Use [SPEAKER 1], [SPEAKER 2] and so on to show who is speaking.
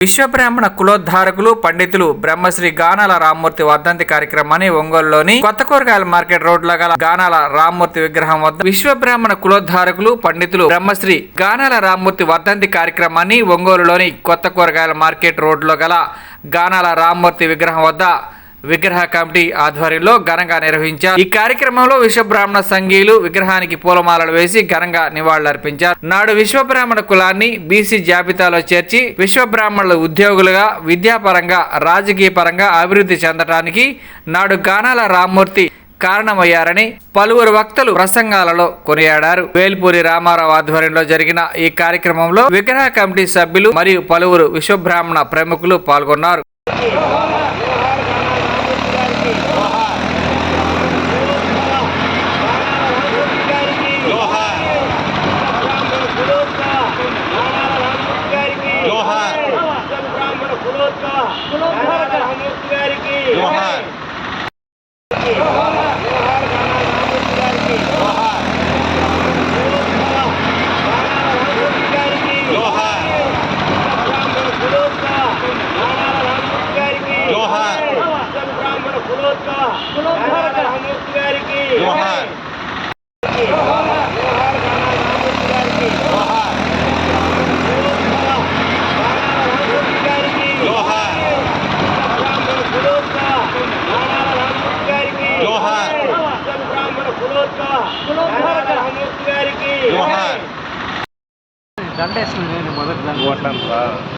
[SPEAKER 1] విశ్వబ్రాహ్మణ కులోద్ధారకులు పండితులు బ్రహ్మశ్రీ గానాల రామ్మూర్తి వర్ధంతి కార్యక్రమాన్ని ఒంగోలులోని కొత్త కూరగాయల మార్కెట్ రోడ్లో గల గానాల రామ్మూర్తి విగ్రహం వద్ద విశ్వబ్రాహ్మణ కులోద్ధారకులు పండితులు బ్రహ్మశ్రీ గానాల రామ్మూర్తి వర్ధంతి కార్యక్రమాన్ని ఒంగోలులోని కొత్త కూరగాయల మార్కెట్ రోడ్లో గల గానాల రామ్మూర్తి విగ్రహం వద్ద విగ్రహ కమిటీ ఆధ్వర్యంలో ఘనంగా నిర్వహించారు। ఈ కార్యక్రమంలో విశ్వబ్రాహ్మణ సంఘీయులు విగ్రహానికి పూలమాలలు వేసి ఘనంగా నివాళులర్పించారు। నాడు విశ్వబ్రాహ్మణ కులాన్ని బీసీ జాబితాలో చేర్చి విశ్వబ్రాహ్మణుల ఉద్యోగులుగా విద్యాపరంగా రాజకీయ పరంగా అభివృద్ధి చెందడానికి నాడు గానాల రామ్మూర్తి కారణమయ్యారని పలువురు వక్తలు ప్రసంగాలలో కొనియాడారు। వేల్పూరి రామారావు ఆధ్వర్యంలో జరిగిన ఈ కార్యక్రమంలో విగ్రహ కమిటీ సభ్యులు మరియు పలువురు విశ్వబ్రాహ్మణ ప్రముఖులు పాల్గొన్నారు।
[SPEAKER 2] దండేస్తుంది మొదటి